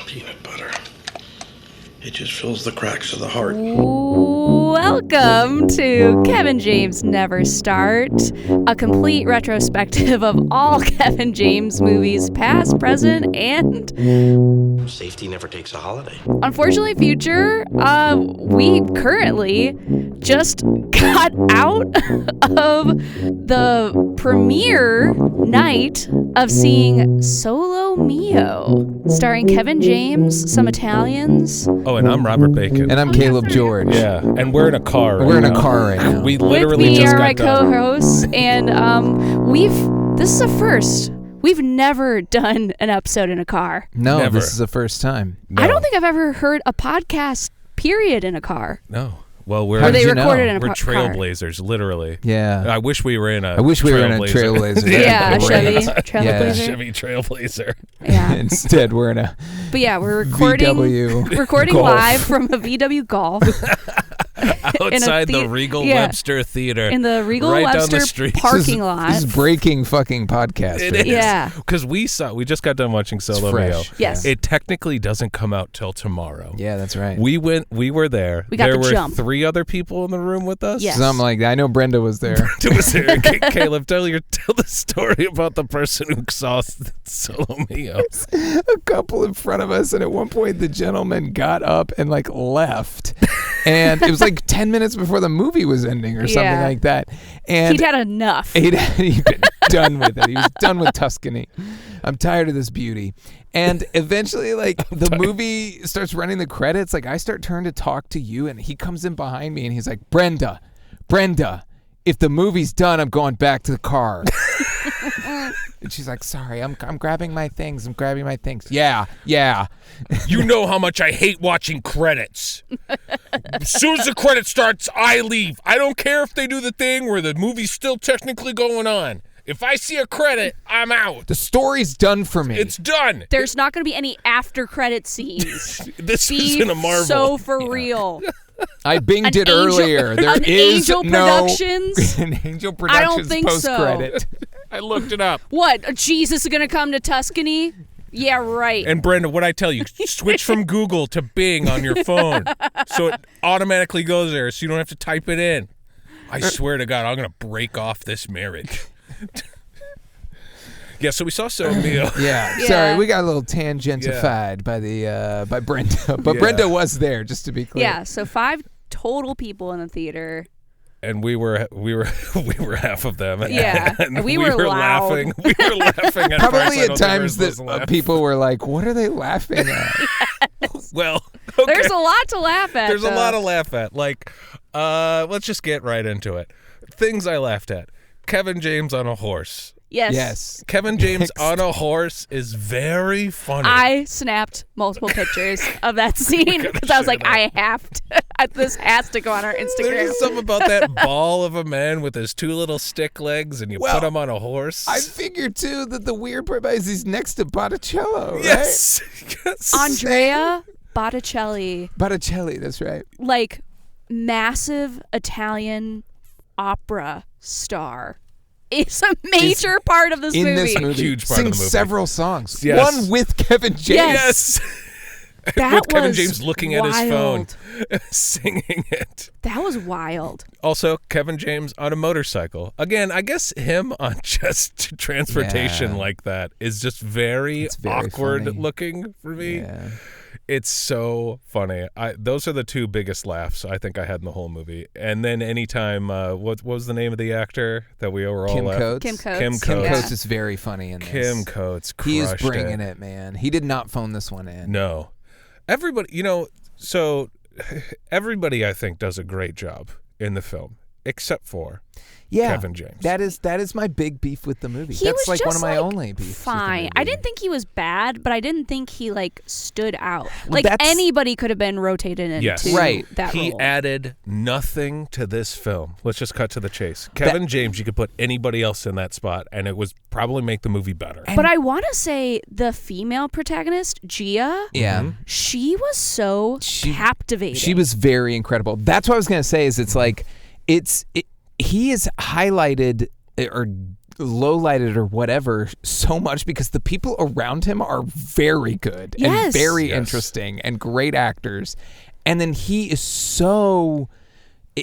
Peanut butter. It just fills the cracks of the heart. Welcome to Kevin James Never Start, a complete retrospective of all Kevin James movies, past, present, and... Safety never takes a holiday. Unfortunately, future, we currently just got out of the premiere night of seeing Solo Mio, starring Kevin James, some Italians. Oh, and I'm Robert Bacon. And I'm Caleb George. Yeah, and we're in a car right We're in a now. car right now. We literally With me just are got my done. co-hosts, and this is a first. We've never done an episode in a car. No, Never. this is the first time. No. I don't think I've ever heard a podcast, period, in a car. No. Well, we're Where they you know? recorded in a we're car. trailblazers, literally. Yeah. I wish we were in a. I wish we were in a Trailblazer. Yeah, a Great. Chevy Trailblazer. Chevy Trailblazer. Yeah. Instead, we're in a But yeah, we're recording VW Golf. live from a VW Golf Outside the the- Regal yeah. Webster Theater. in the Regal right down Webster the street. parking lot. This is breaking fucking podcast. It right is. here. Yeah. Because we just got done watching Solo fresh. Mio. Yes. It technically doesn't come out till tomorrow. Yeah, that's right. We were there. We got there the were jump. 3 other people in the room with us. Yes. Something like that. I know Brenda was there. It was there. Caleb, tell the story about the person who saw Solo Mio. A couple in front of us, and at one point the gentleman got up and left. And it was 10 minutes before the movie was ending or something Yeah. like that. And He'd had enough. he'd been done with it. He was done with Tuscany. I'm tired of this beauty. And eventually, the movie starts running the credits. I start turning to talk to you, and he comes in behind me, and he's like, Brenda, if the movie's done, I'm going back to the car. And she's like, sorry, I'm grabbing my things. Yeah. You know how much I hate watching credits. As soon as the credit starts, I leave. I don't care if they do the thing where the movie's still technically going on. If I see a credit, I'm out. The story's done for me. It's done. There's not going to be any after credit scenes. This Be isn't a Marvel. so for real. I binged it Angel- earlier. There an is Angel no Productions? an Angel I don't Productions think so. post-credit. I looked it up. What? Jesus is going to come to Tuscany? Yeah, right. And Brenda, what I tell you, switch from Google to Bing on your phone so it automatically goes there so you don't have to type it in. I swear to God, I'm going to break off this marriage. Yeah, so we saw Solo Mio. Yeah, Yeah. sorry, we got a little tangentified by Brenda, but Yeah. Brenda was there, just to be clear. Yeah, so 5 total people in the theater. And we were half of them. Yeah, and we were loud. laughing. We were laughing at parts Probably I at don't think we were times that supposed to laugh. people were like, "What are they laughing at?" Well, okay. There's a lot to laugh at. There's a though. lot to laugh at. Let's just get right into it. Things I laughed at. Kevin James on a horse. Yes. Kevin James on a horse is very funny. I snapped multiple pictures of that scene because I was like, I have to. This has to go on our Instagram. There's something about that ball of a man with his 2 little stick legs, and you put him on a horse. I figured too that the weird part is he's next to Botticello, right? yes. Yes. Andrea Botticelli, Botticelli, that's right. massive Italian opera star, is a major part of this In movie. this movie, huge part of sings the movie. several songs. Yes. One with Kevin James. Yes. Yes. That with Kevin was James looking at his phone, wild. singing it. That was wild. Also, Kevin James on a motorcycle. Again, I guess him on just transportation Yeah. like that is just very, It's very awkward funny. looking for me. Yeah. It's so funny. Those are the 2 biggest laughs I think I had in the whole movie. And then anytime, what was the name of the actor that we were all Kim laughing? Coates. Kim Coates. Kim Kim Coates. Coates is very funny in this. Kim Coates crushed He is bringing it, man. He did not phone this one in. No. Everybody, everybody I think does a great job in the film, except for Yeah, Kevin James. That is my big beef with the movie. He That's was one just, of my only beefs. Fine. With the I movie. didn't think he was bad, but I didn't think he stood out. Well, that's- Anybody could have been rotated into Yes. Right. that He role. added nothing to this film. Let's just cut to the chase. Kevin James, you could put anybody else in that spot, and it was probably make the movie better. But I want to say the female protagonist, Gia, Yeah. she was so captivating. She was very incredible. That's what I was gonna say. Is he is highlighted or lowlighted or whatever so much because the people around him are very good and very interesting and great actors. And then he is so...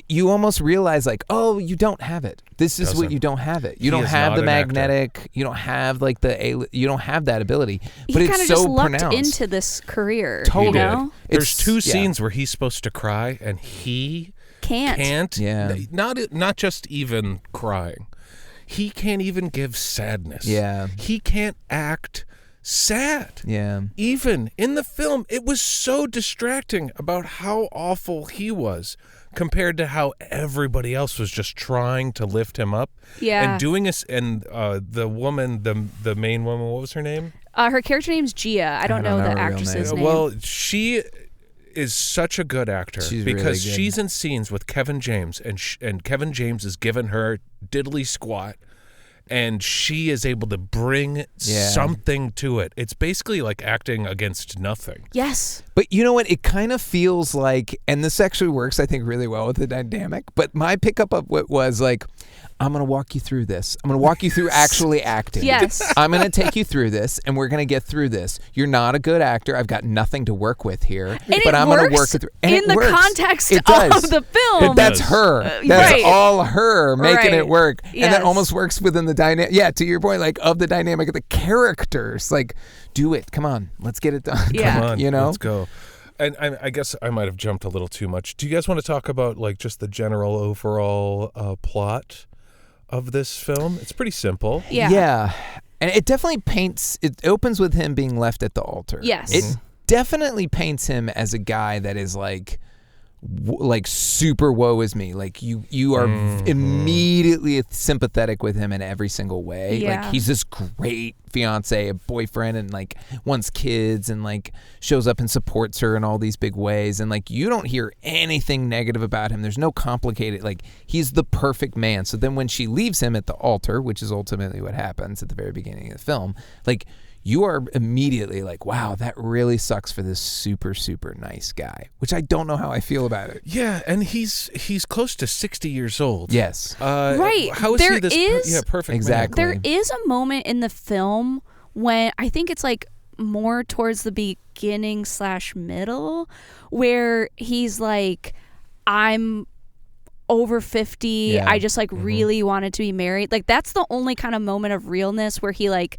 You almost realize like, oh, you don't have it. This is what you don't have it. You don't have the magnetic. Actor. You don't have like you don't have that ability. But he it's so just lucked pronounced into this career. Totally. You know? There's two scenes where he's supposed to cry and he can't. Yeah. Not just even crying. He can't even give sadness. Yeah. He can't act sad. Yeah. Even in the film, it was so distracting about how awful he was compared to how everybody else was just trying to lift him up. Yeah. And doing this, and the woman, the main woman, what was her name? Her character name's Gia. I don't know the actress's name. Well, she is such a good actor because really she's in scenes with Kevin James, and Kevin James is giving her diddly squat, and she is able to bring something to it. It's basically like acting against nothing. Yes. But you know what? It kind of feels like, and this actually works, I think, really well with the dynamic, but my pickup of what was like, I'm going to walk you through this. I'm going to walk you through actually acting. Yes. I'm going to take you through this, and we're going to get through this. You're not a good actor. I've got nothing to work with here. But I'm going to work it through. And in it the works. context It does. of the film. That's her. That's right. all her making it work. And Yes. that almost works within the dynamic. Yeah, to your point, like of the dynamic of the characters. Like, do it. Come on. Let's get it done. Yeah. Come on, you know? let's go. And I guess I might have jumped a little too much. Do you guys want to talk about like just the general overall plot of this film? It's pretty simple. Yeah. Yeah. And it definitely paints, it opens with him being left at the altar. Yes. It definitely paints him as a guy that is like super woe is me. Like you are immediately sympathetic with him in every single way. Yeah. Like he's this great fiance, a boyfriend, and like wants kids and like shows up and supports her in all these big ways. And like you don't hear anything negative about him. There's no complicated, like he's the perfect man. So then when she leaves him at the altar, which is ultimately what happens at the very beginning of the film, like you are immediately like, wow, that really sucks for this super, super nice guy, which I don't know how I feel about it. Yeah, and he's close to 60 years old. Yes. Right. How is he this perfect Exactly. man? There is a moment in the film when I think it's like more towards the beginning / middle where he's like, I'm over 50. Yeah. I just like really wanted to be married. Like that's the only kind of moment of realness where he like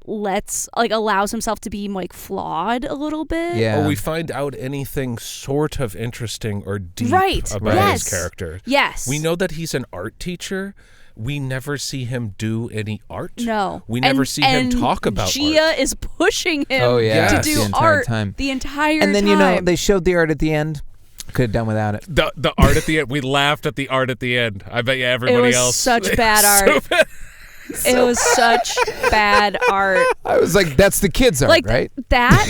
allows himself to be like flawed a little bit. Yeah. Or we find out anything sort of interesting or deep about Yes. his character. Yes. We know that he's an art teacher. We never see him do any art. No. We never see him talk about Gia art. is pushing him Oh, yeah. to do The entire art time. the entire And then, time. you know, they showed the art at the end. Could have done without it. The art at the end. We laughed at the art at the end. I bet you it everybody was else. such bad So art. bad. It was such bad art. I was like, that's the kids' art, Like right? that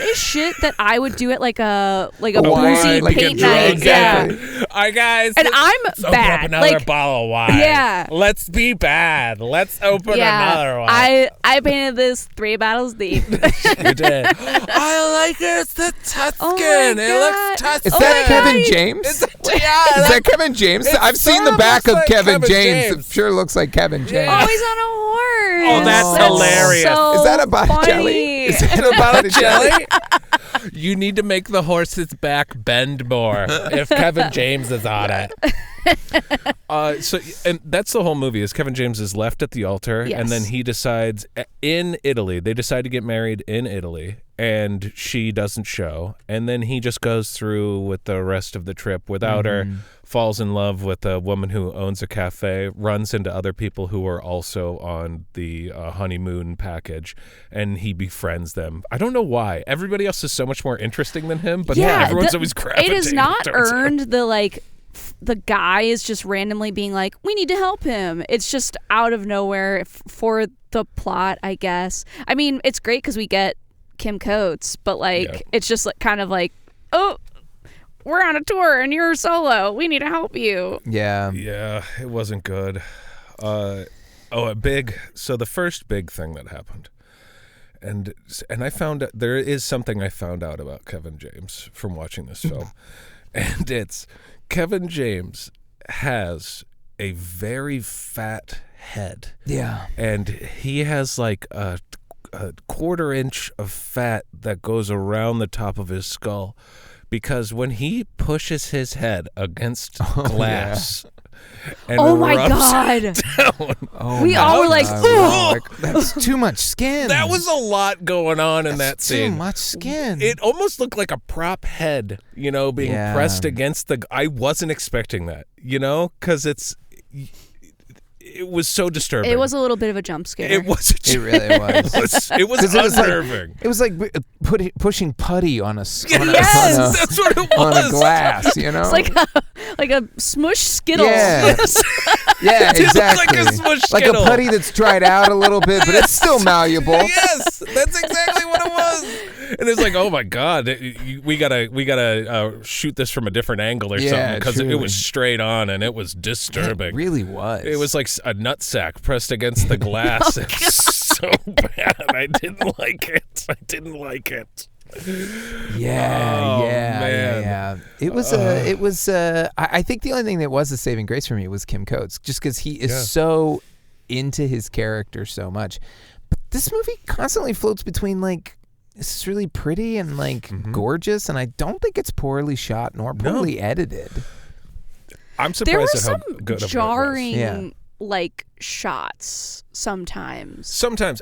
is shit that I would do at like a wine, boozy like a paint drunk, night. exactly. Yeah. All right, guys. And I'm let's open bad. up another Like bottle of wine. Yeah. Let's be bad. Let's open another one. I painted this 3 bottles deep. You did. I like it. It's the Tuscan. Oh my It looks God. Tuscan. Is that my Kevin God. James? Is Is that Kevin James? It I've seen sort the of back looks of like Kevin Kevin James. James. It sure looks like Kevin James. Oh, he's on a horse. Oh, that's hilarious. So Is that a Botticelli? funny. Is that a Botticelli? You need to make the horse's back bend more if Kevin James is on it. And that's the whole movie is Kevin James is left at the altar and then he decides in Italy, they decide to get married in Italy and she doesn't show. And then he just goes through with the rest of the trip without her, falls in love with a woman who owns a cafe, runs into other people who are also on the honeymoon package, and he befriends them. I don't know why. Everybody else is so much more interesting than him, but everyone's always gravitating. It is not towards him. earned the like the guy is just randomly being like, we need to help him. It's just out of nowhere for the plot, I guess. I mean, it's great because we get Kim Coates, but like it's just like kind of like, oh, we're on a tour and you're solo. We need to help you. Yeah. Yeah, it wasn't good. So the first big thing that happened, and I found out, there is something I found out about Kevin James from watching this film, and it's Kevin James has a very fat head. Yeah. And he has like a quarter inch of fat that goes around the top of his skull, because when he pushes his head against glass and Oh my rubs God. it down, We all were like, God. "Ooh." That's too much skin. that was a lot going on in that Too scene. much skin. It almost looked like a prop head, being Yeah. pressed against the. I wasn't expecting that, because it was so disturbing. It was a little bit of a jump scare. It was. It really was. It was 'Cause it was like- unnerving. It was like pushing putty on a Yes! That's what it on was. a glass, It's like a smush Skittles. Yeah. Yeah, It looked exactly. like a smush Like a Skittle. putty that's dried out a little bit, but it's still malleable. Yes, that's exactly what it was. And it's like, oh my God, we gotta shoot this from a different angle or Yeah, something, because it truly. was straight on and it was disturbing. It really was. It was like a nutsack pressed against the glass. It was so bad. I didn't like it. Yeah, Oh, yeah, man. yeah. It was. I think the only thing that was a saving grace for me was Kim Coates, just because he is so into his character so much. But this movie constantly floats between like, this is really pretty and like gorgeous, and I don't think it's poorly shot nor poorly edited. I'm There were surprised at some how good of it was. jarring Yeah. like shots sometimes. Sometimes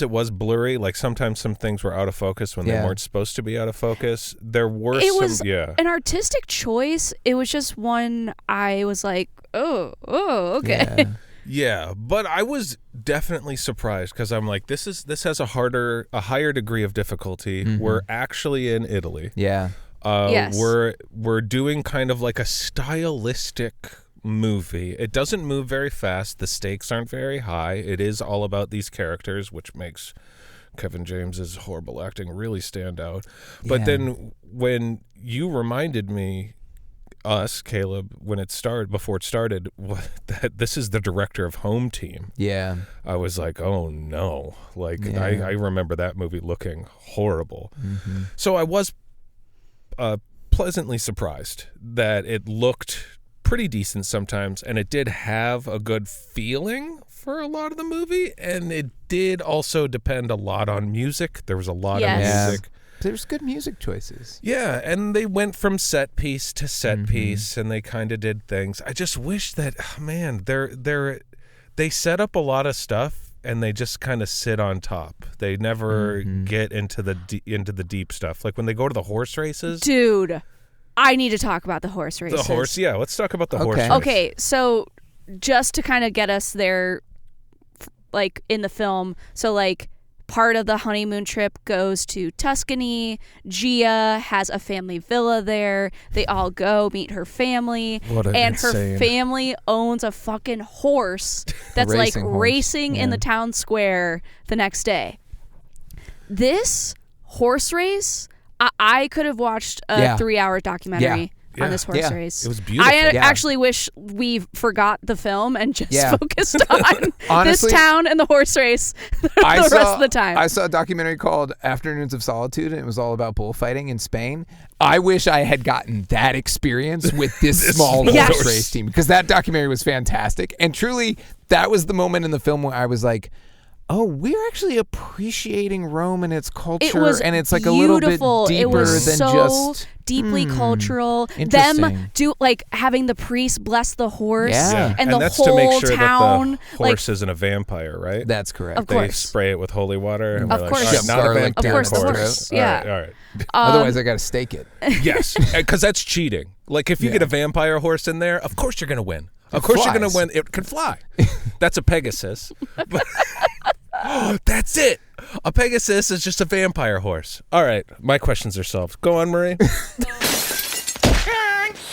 it was blurry. Like sometimes some things were out of focus when they Yeah. weren't supposed to be out of focus. There were It some, was yeah. an artistic choice. It was just one I was like, oh, okay. Yeah. Yeah, but I was definitely surprised, because I'm like, this has a higher degree of difficulty. We're actually in Italy. Yeah. Yes. We're doing kind of like a stylistic movie. It doesn't move very fast. The stakes aren't very high. It is all about these characters, which makes Kevin James's horrible acting really stand out. But Yeah. then when you reminded me, Caleb, before it started, that this is the director of Home Team, Yeah. I was like, oh no. Like, Yeah. I remember that movie looking horrible. So I was pleasantly surprised that it looked pretty decent sometimes, and it did have a good feeling for a lot of the movie, and it did also depend a lot on music. There was a lot Yes. of Yeah. music. There's good music choices. Yeah, and they went from set piece to set piece, and they kind of did things. I just wish that, they set up a lot of stuff, and they just kind of sit on top. They never get into the deep stuff. Like when they go to the horse races. Dude, I need to talk about the horse races. The horse, yeah. Let's talk about the horse race. Okay, so just to kind of get us there, like in the film, so like part of the honeymoon trip goes to Tuscany. Gia has a family villa there. They all go meet her family. What an and insane- her family owns a fucking horse that's like racing horse. racing in Yeah. the town square the next day. This horse race, I could have watched a Yeah. 3-hour documentary Yeah. on this horse Yeah. race. It was beautiful. I Yeah. actually wish we forgot the film and just Yeah. focused on Honestly, this town and the horse race the rest of the time. I saw a documentary called Afternoons of Solitude, and it was all about bullfighting in Spain. I wish I had gotten that experience with this small Yes. horse race team, because that documentary was fantastic. And truly, that was the moment in the film where I was like, oh, we're actually appreciating Rome and its culture, It was and it's like a little bit beautiful. deeper It was than so just deeply cultural. interesting. Them having the priest bless the horse Yeah. and the that's whole to make sure town. that the horse isn't a vampire, right? That's correct. Of They course. spray it with holy water. And Of we're course. Like, all right, Shove not a garlic vampire Of down course, the its horse. All Yeah. right, all right. Otherwise, I got to stake it. Yes, because that's cheating. Like if you get a vampire horse in there, of course you're going to win. Of course you're going to flies. win. It can fly. That's a Pegasus. That's it. A Pegasus is just a vampire horse. All right, my questions are solved. Go on, Marie.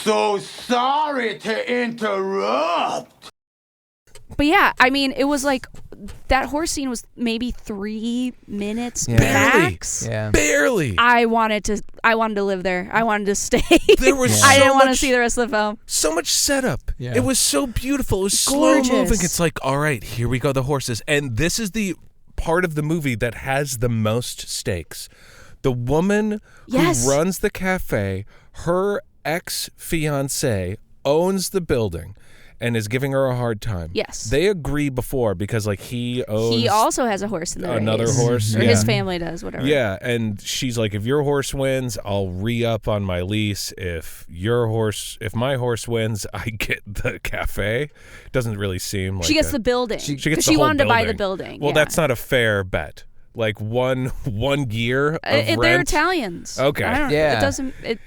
So sorry to interrupt. But yeah, I mean, it was like that horse scene was maybe 3 minutes Yeah. max. Yeah. Barely. I wanted to live there. I wanted to stay. There was I so didn't want to much- see the rest of the film. So much setup. Yeah. It was so beautiful. It was slow Gorgeous. moving. It's like, all right, here we go, the horses. And this is the part of the movie that has the most stakes. The woman Yes. who runs the cafe, her ex-fiancé owns the building. and is giving her a hard time. Yes. They agree before because like he owns He also has a horse in the another race. horse. Or yeah. his family does, whatever. Yeah, and she's like, if your horse wins, I'll re-up on my lease. If my horse wins, I get the cafe. Doesn't really seem like She gets the building. She gets Because the she whole wanted to buy the building. building. Well, yeah. that's not a fair bet. Like one year of They're rent. Italians. Okay. I don't, Yeah. It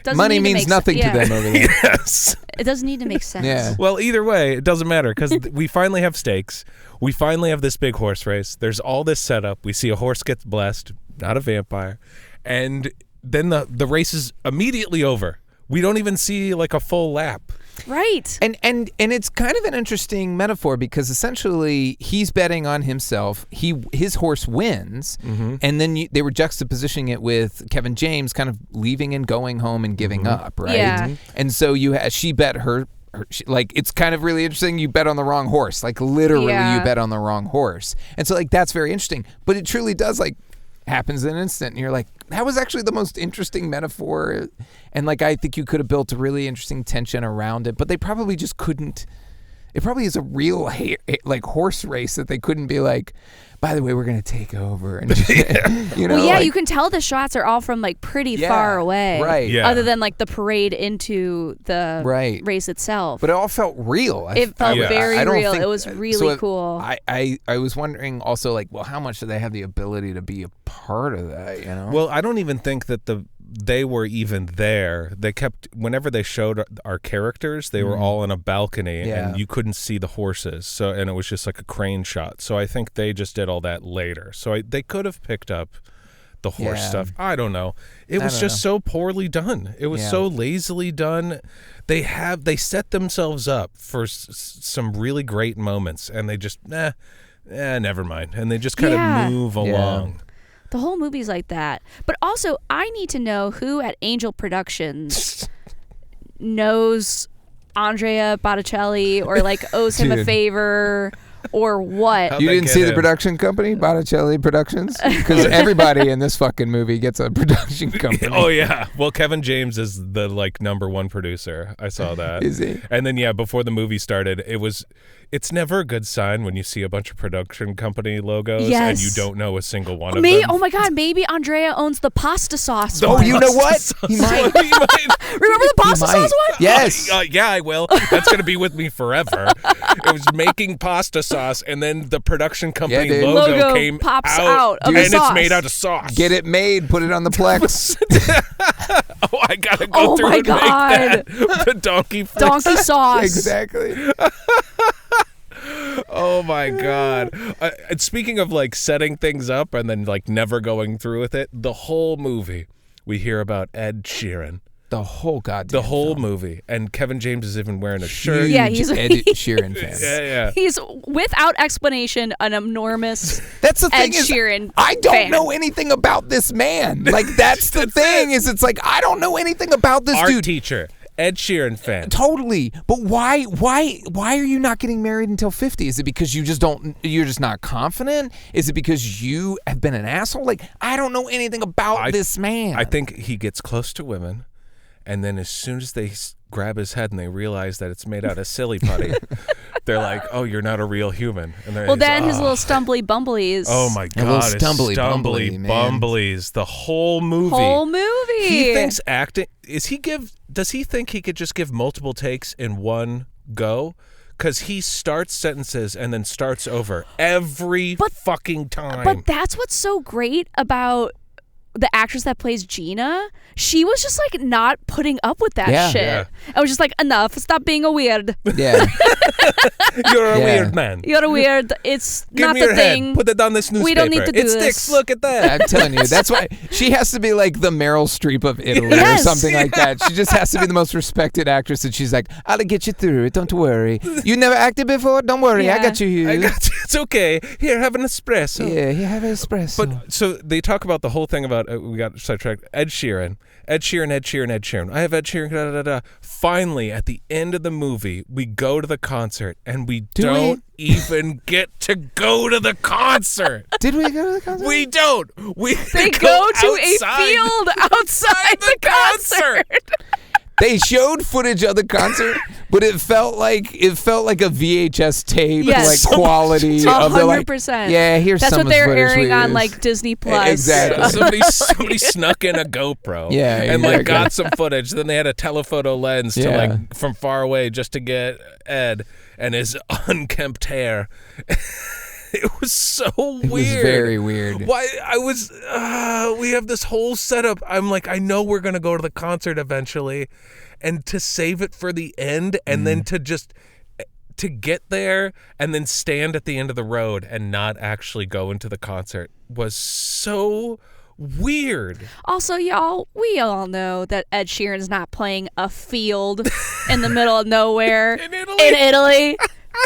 doesn't Money need to means make nothing sense. to them over there. Yes. It doesn't need to make sense. Yeah. Well, either way, it doesn't matter because we finally have stakes. We finally have this big horse race. There's all this setup. We see a horse gets blessed, not a vampire, and then the race is immediately over. We don't even see like a full lap. Right. And it's kind of an interesting metaphor because essentially he's betting on himself. His horse wins, and then they were juxtapositioning it with Kevin James kind of leaving and going home and giving up, right? Yeah. And so she bet her like it's kind of really interesting. You bet on the wrong horse, like literally Yeah. you bet on the wrong horse, and so like that's very interesting. But it truly does like happens in an instant, and you're like, that was actually the most interesting metaphor, and like I think you could have built a really interesting tension around it, but they probably just couldn't. It probably is a real like horse race that they couldn't be like, by the way, we're gonna take over, and you know, Well, yeah, like, you can tell the shots are all from like pretty Yeah, far away. right. Yeah. Other than like the parade into the Right. race itself. but it all felt real. It felt Yeah. very I don't real. think- It was so really cool. I was wondering also like, well, how much do they have the ability to be a part of that? You know? Well, I don't even think that they were even there. They kept, whenever they showed our characters, they were all in a balcony Yeah. and you couldn't see the horses. So, and it was just like a crane shot. So I think they just did all that later. So they could have picked up the horse Yeah. stuff. I don't know. It was don't just so poorly done. It was Yeah. so lazily done. They set themselves up for some really great moments and they just, never mind. And they just kind Yeah. of move Yeah. along. The whole movie's like that. But also, I need to know who at Angel Productions knows Andrea Botticelli or like owes him a Dude. favor or what. How'd you they didn't get see the him? production company, Botticelli Productions? Because everybody in this fucking movie gets a production company. Oh yeah. Well, Kevin James is the like #1 producer. I saw that. Is he? And then before the movie started, it's never a good sign when you see a bunch of production company logos and Yes. you don't know a single one of Me? them. Oh my God! Maybe Andrea owns the pasta sauce. Oh, one. you know what? He might. He might. Remember the pasta He sauce might. one? Yes. Yeah, I will. That's gonna be with me forever. It was making pasta sauce, and then the production company dude. Logo came pops out of and the it's sauce. made out of sauce. Get it made. Put it on the Plex. Oh, I gotta go Oh through my and God. make that. The donkey Donkey sauce. Exactly. Oh my God. And speaking of like setting things up and then like never going through with it, the whole movie we hear about Ed Sheeran. The whole goddamn The whole film. movie. And Kevin James is even wearing a shirt. Huge Yeah, he's- Ed Sheeran fan. Yeah. He's without explanation an enormous That's the Ed thing is, Sheeran I don't fan. know anything about this man. Like that's the thing is, it's like I don't know anything about this Art dude. teacher. Ed Sheeran fan. Totally, but why are you not getting married until 50? Is it because you're just not confident? Is it because you have been an asshole? Like I don't know anything about this man. I think he gets close to women, and then as soon as they grab his head and they realize that it's made out of silly putty, they're like, "Oh, you're not a real human." And Well, then his little stumbly bumblies. oh my A little God, his stumbly bumbly, man. bumblies, the whole movie. Whole movie. He thinks acting does he think he could just give multiple takes in one go? Because he starts sentences and then starts over every fucking time. But that's what's so great about the actress that plays Gina. She was just like not putting up with that Yeah. shit. Yeah. I was just like, enough. Stop being a weird. yeah. You're a Yeah. weird man. You're a weird. It's Give not me the your thing. head. Put it on this newspaper. We don't need to do it this. sticks. Look at that. I'm telling you, that's why she has to be like the Meryl Streep of Italy Yes. or something like that. She just has to be the most respected actress, and she's like, "I'll get you through it. Don't worry. You never acted before. Don't worry. I Yeah. got you here. I got you. It's okay. Here, have an espresso. Yeah, you have an espresso." But so they talk about the whole thing about we got sidetracked. Ed Sheeran. I have Ed Sheeran. Da, da, da, da. Finally, at the end of the movie, we go to the concert and we don't even get to go to the concert. Did we go to the concert? We don't. They go to outside a field outside the concert. They showed footage of the concert, but it felt like a VHS tape, Yes. like quality of the like. 100%. Yeah, here's That's some what they're footage we airing on used. like Disney Plus. Exactly. Somebody snuck in a GoPro. Yeah, and like exactly. got some footage. Then they had a telephoto lens to Yeah. like from far away just to get Ed and his unkempt hair. It was so weird. It was very weird. Why we have this whole setup. I'm like, I know we're gonna go to the concert eventually, and to save it for the end, and then to get there and then stand at the end of the road and not actually go into the concert was so weird. Also, y'all, we all know that Ed Sheeran's not playing a field in the middle of nowhere In Italy. In Italy.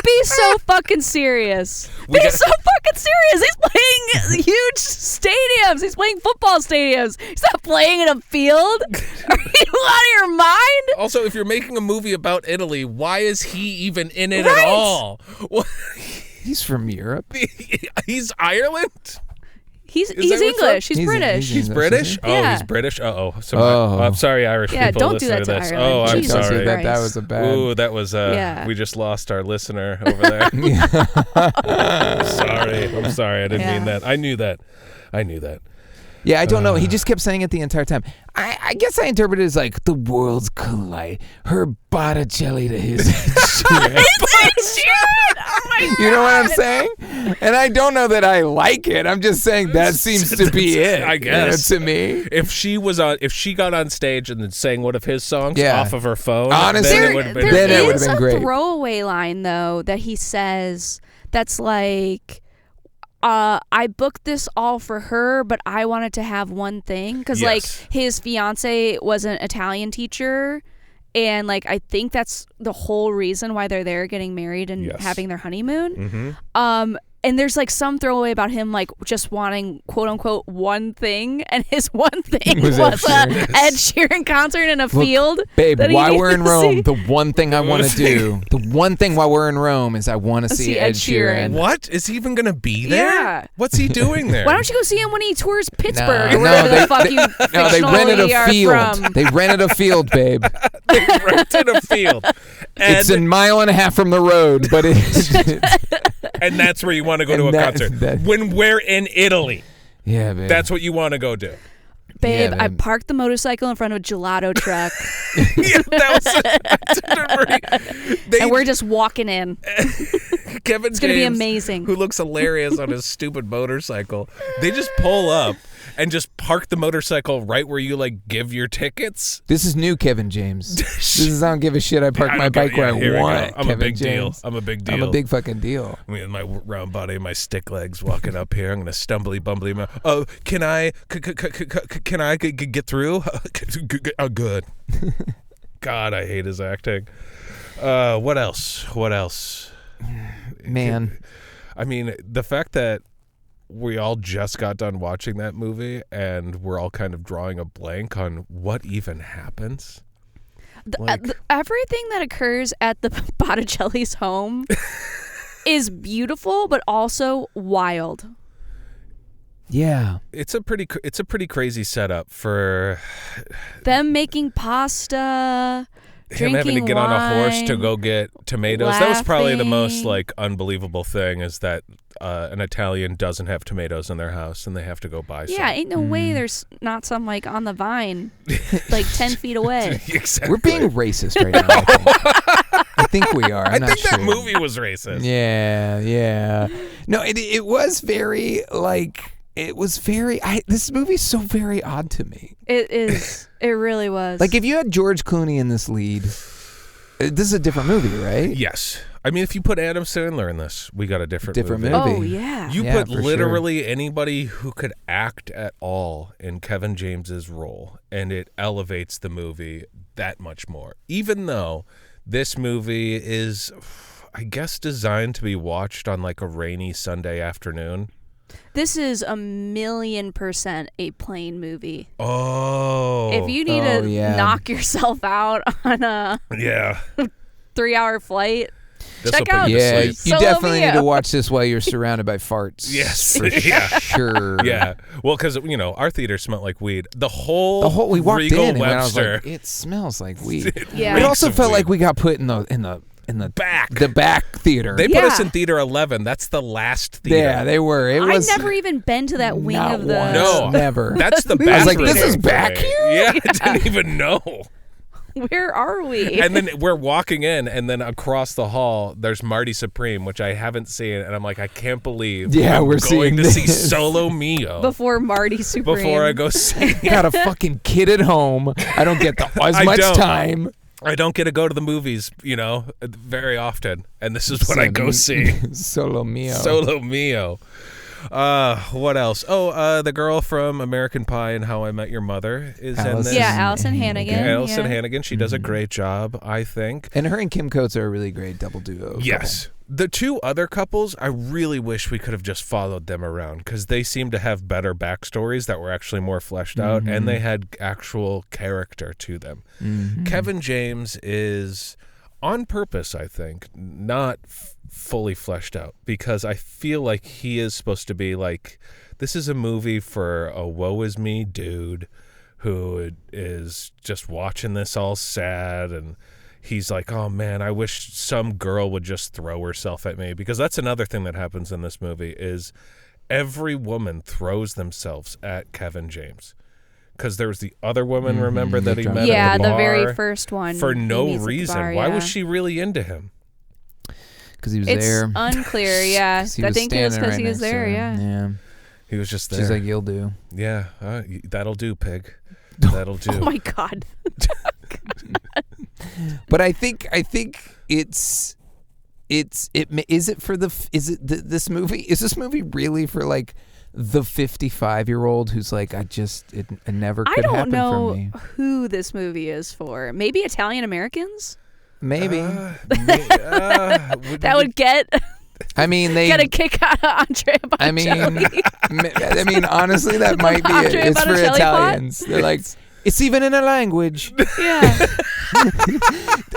Be so fucking serious. Be so fucking serious. He's playing huge stadiums. He's playing football stadiums. He's not playing in a field. Are you out of your mind? Also, if you're making a movie about Italy, why is he even in it Right. at all? He's from Europe. He's Ireland? He's that what's English. up? He's He's British. He's English, British? isn't Oh, Yeah. he's British? Uh-oh. So Oh. I'm sorry, Irish Yeah, people don't do listening that to to this. Ireland. Oh, I'm Jesus Don't say sorry. that. That Christ. was a bad. Ooh, that was Yeah. we just lost our listener over there. I'm sorry. I didn't Yeah. mean that. I knew that. Yeah, I don't know. He just kept saying it the entire time. I guess I interpreted it as like the worlds collide. Her Botticelli to his. Oh my God. You know what I'm saying? And I don't know that I like it. I'm just saying that seems to be it. I guess. to me. If she got on stage and then sang one of his songs Yeah. off of her phone, Honestly, then it There, would have been Then it there would've is been a great. throwaway line though that he says that's like, I booked this all for her, but I wanted to have one thing because like Yes. his fiance was an Italian teacher, and like I think that's the whole reason why they're there getting married and Yes. having their honeymoon. Mhm. And there's like some throwaway about him like just wanting quote unquote one thing, and his one thing Was was Ed a Sheeran. Ed Sheeran concert in a field. Babe, that he while needed we're in to Rome, see. the one thing I want to do, the one thing while we're in Rome is I want to see Ed Sheeran. What? Is he even going to be there? Yeah. What's he doing there? Why don't you go see him when he tours Pittsburgh or No, wherever they- the fuck you No, they rented fictionally a are field. from? They rented a field, babe. They rented a field. It's a And, mile and a half from the road, but it's and that's where you want to go And to a that- concert. that- When we're in Italy, yeah, babe. that's what you want to go do. Babe, Yeah, I babe. parked the motorcycle in front of a gelato truck, Yeah, that was they, and we're just walking in. Kevin It's gonna be James, amazing. who looks hilarious on his stupid motorcycle. They just pull up and just park the motorcycle right where you like give your tickets. This is new, Kevin James. This is I don't give a shit. I park I my don't go- bike where yeah, here we I go. want. I'm Kevin a big James. deal. I'm a big deal. I'm a big fucking deal. I mean, my round body and my stick legs walking up here. I'm gonna stumbly bumbly. Oh, can I get through? Oh, good. God, I hate his acting. What else? Man, I mean, the fact that we all just got done watching that movie and we're all kind of drawing a blank on what even happens. Everything that occurs at the Botticelli's home is beautiful, but also wild. yeah. It's a pretty crazy setup for Them making pasta, him having to drinking get on a horse to wine, go get tomatoes. That was probably the most laughing. like unbelievable thing is that an Italian doesn't have tomatoes in their house and they have to go buy some. Yeah, ain't no way there's not some like on the vine, like 10 feet away. Exactly. We're being racist right now. I think we are. I'm I not think sure. that movie was racist. Yeah. No, it was very like it was very. This movie's so very odd to me. It is. It really was. Like if you had George Clooney in this lead, this is a different movie, right? Yes. I mean, if you put Adam Sandler in this, we got a different movie. oh movie. yeah. You Yeah, put for literally anybody who could act at all in Kevin James's role, and it elevates the movie that much more. Even though this movie is, I guess, designed to be watched on like a rainy Sunday afternoon. This is 1,000,000% a plane movie. Oh. If you need to yeah. knock yourself out on a Yeah. 3-hour flight, This'll Check put out- you to Yeah, sleep. you Solo definitely need Mio. to watch this while you're surrounded by farts. Yes. for Yeah. sure. Yeah. Well, because our theater smelled like weed. The whole We walked Regal in and I was Webster. like, it smells like weed. Yeah. It also reeks of felt weed. like we got put in the back. the back theater. They put us Yeah. in theater 11. That's the last theater. yeah, they were. It I've was never even been to that wing not of the. once. No. Never. That's the I was bathroom. like, this is for back me. here? Yeah, I didn't even know. Where are we? And then we're walking in, and then across the hall, there's Marty Supreme, which I haven't seen, and I'm like, I can't believe Yeah, I'm we're going seeing to see this. Solo Mio Before Marty Supreme. before I go see. got a fucking kid at home. I don't get as I much don't. time. I don't get to go to the movies, very often, and this is what I go see. Solo Mio. Solo Mio. What else? Oh, the girl from American Pie and How I Met Your Mother is in Allison this. Yeah, Allison Hannigan. Allison yeah. Hannigan. She does a great job, I think. And her and Kim Coates are a really great double duo. Yes. The two other couples, I really wish we could have just followed them around because they seem to have better backstories that were actually more fleshed out and they had actual character to them. Kevin James is, on purpose, I think, not fully fleshed out because I feel like he is supposed to be like, this is a movie for a woe is me dude who is just watching this all sad and he's like, oh man, I wish some girl would just throw herself at me, because that's another thing that happens in this movie is every woman throws themselves at Kevin James. Because there was the other woman, remember, that he met Yeah, at the the bar very first one. for he no meets at the reason. bar, Why yeah. was she really into him? Because he was It's there. unclear, yeah. 'Cause he I was think it was standing because right he was next to there, her. yeah. Yeah. He was just there. She's like, you'll do. yeah, that'll do, pig. That'll do. Oh my God. But I think this movie really for like the 55-year-old who's like, it never I could don't happen know for me. who this movie is for. Maybe Italian Americans? Maybe. That would get I mean, they. get a kick out of Andrea I mean, Bocelli. honestly, that might be it. Andrea It's for Bocelli Italians. They're like, it's even in a language. Yeah.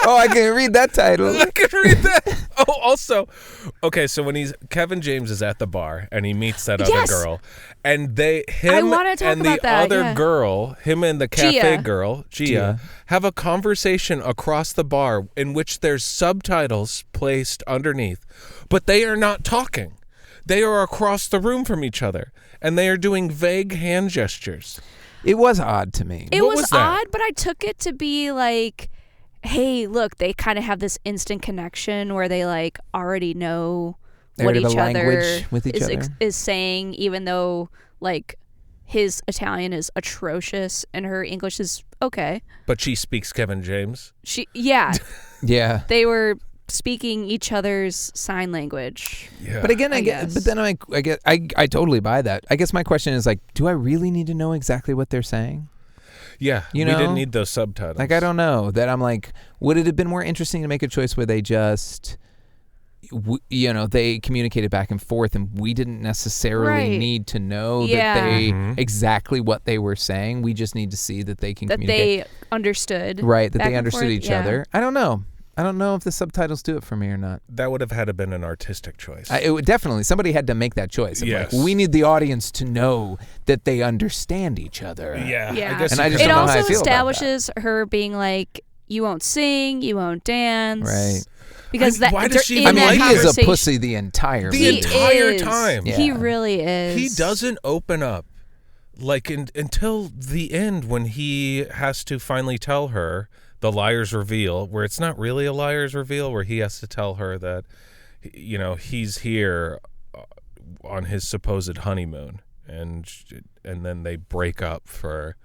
Oh, I can read that title. I can read that. Oh, also, okay, so when Kevin James is at the bar and he meets that other Yes. girl, and I him wanna talk and the about that, other yeah. girl, him and the cafe Gia. girl, Gia, Gia. have a conversation across the bar in which there's subtitles placed underneath, but they are not talking. They are across the room from each other, and they are doing vague hand gestures. It was odd to me. It What was was that? odd, but I took it to be like, hey, look, they kind of have this instant connection where they like already know They what already have each a other language with each other. is saying, even though like his Italian is atrocious and her English is okay. But she speaks Kevin James. Yeah, Yeah. they were speaking each other's sign language. Yeah. But again, I I get. guess. But then I totally buy that. I guess my question is like, do I really need to know exactly what they're saying? yeah, You we know? didn't need those subtitles. Like, I don't know. That I'm like, would it have been more interesting to make a choice where they just, they communicated back and forth, and we didn't necessarily Right. need to know Yeah. that they Mhm. exactly what they were saying. We just need to see that they can That communicate. they understood. Right, that back they and understood forth, each yeah. other. I don't know. I don't know if the subtitles do it for me or not. That would have had to been an artistic choice. It would definitely, somebody had to make that choice. Of Yes. like, we need the audience to know that they understand each other. yeah, Yeah. I guess. And you I just could- It don't know how I also feel about that. establishes her being like, you won't sing, you won't dance. Right. Because that why does she in even that I mean, he is a conversation- pussy the entire The He movie. entire is. time. Yeah. He really is. He doesn't open up, like until the end when he has to finally tell her the liar's reveal, where it's not really a liar's reveal, where he has to tell her that, he's here on his supposed honeymoon, and then they break up for.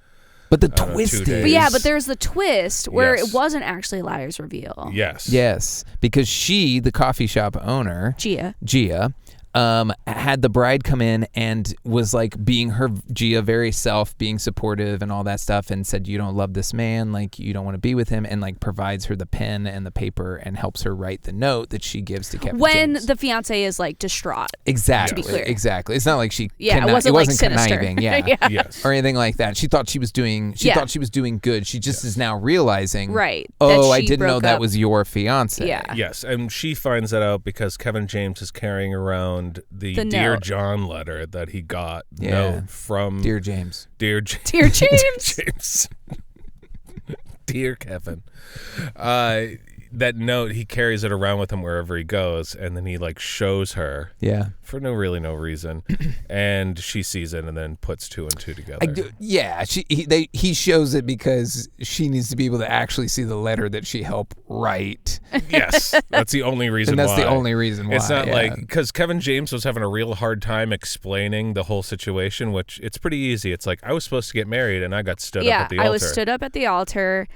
But the I don't know, twist 2 is. days. But yeah, but there's the twist where Yes. it wasn't actually liar's reveal. Yes. Yes, because she, the coffee shop owner, Gia. Gia, had the bride come in and was like being her Gia very self, being supportive and all that stuff, and said, you don't love this man, like you don't want to be with him, and like provides her the pen and the paper and helps her write the note that she gives to Kevin when James. the fiance is like distraught. Exactly. To be clear. Exactly. It's not like she Yeah, it wasn't like sinister. conniving, Yes. or anything like that. She thought she was doing thought she was doing good. She just is now realizing, Right, oh, that I she didn't know broke that up. was your fiance. Yeah. Yes, and she finds that out because Kevin James is carrying around the Dear note. John letter that he got Yeah. note from Dear James. Dear Dear James. James. Dear Kevin. That note, he carries it around with him wherever he goes, and then he like shows her Yeah. for no reason, and she sees it and then puts two and two together. He shows it because she needs to be able to actually see the letter that she helped write. Yes, that's the only reason And that's why. the only reason why. It's not yeah. like, because Kevin James was having a real hard time explaining the whole situation, which it's pretty easy. It's like, I was supposed to get married and I got stood up at the altar. I was stood up at the altar.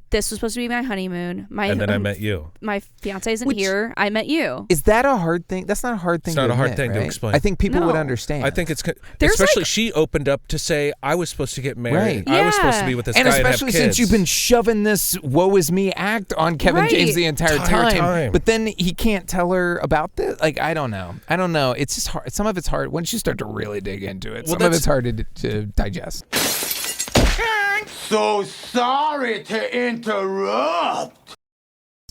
This was supposed to be my honeymoon. And then I met you. My fiance isn't here. I met you. Is that a hard thing? That's not a hard thing It's not to a hard admit, thing to right? explain. I think people would No. understand. I think it's, There's especially like- she opened up to say, I was supposed to get married. Right. I was supposed to Yeah. be with this and guy and have especially kids. since you've been shoving this woe is me act on Kevin Right. James the entire time. But then he can't tell her about this. Like, I don't know. It's just hard. Some of it's hard. Once you start to really dig into it, some of it's hard to digest. So sorry to interrupt.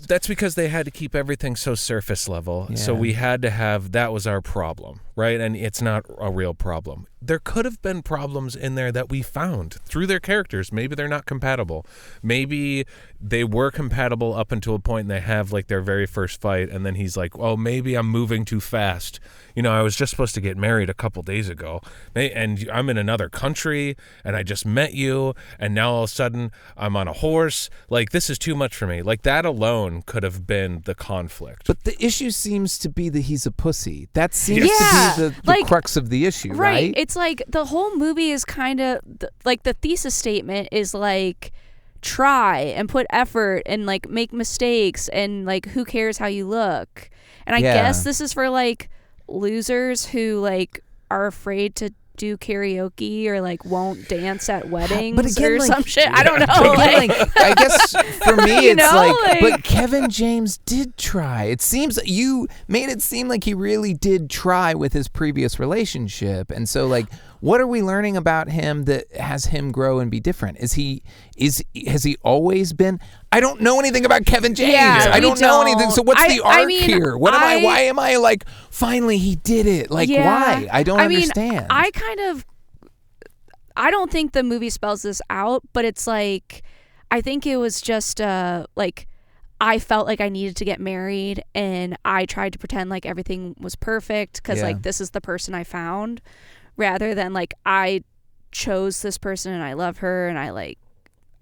That's because they had to keep everything so surface level. So Yeah. we had to have, that was our problem, right? And it's not a real problem. There could have been problems in there that we found through their characters. Maybe they're not compatible. Maybe they were compatible up until a point and they have like their very first fight. And then he's like, oh, maybe I'm moving too fast. You know, I was just supposed to get married a couple days ago and I'm in another country and I just met you. And now all of a sudden I'm on a horse. Like, this is too much for me. Like, that alone could have been the conflict. But the issue seems to be that he's a pussy. That seems Yeah. to be the Like- crux of the issue, right? It's like the whole movie is kind of like the thesis statement is like try and put effort and like make mistakes and like who cares how you look. And I Yeah. guess this is for like losers who like are afraid to do karaoke or like won't dance at weddings again, or like- some shit. I don't know. But again, Like, I guess for me, You it's know, like- but Kevin James did try. It seems you made it seem like he really did try with his previous relationship. And so, like, what are we learning about him that has him grow and be different? Has he always been? I don't know anything about Kevin James. Yeah, I we don't know anything. So what's the arc I mean, here? Why am I like, finally he did it? Like, why? I don't understand. I don't think the movie spells this out, but it's like, I think it was just like, I felt like I needed to get married and I tried to pretend like everything was perfect because like this is the person I found, rather than like I chose this person and I love her and I like,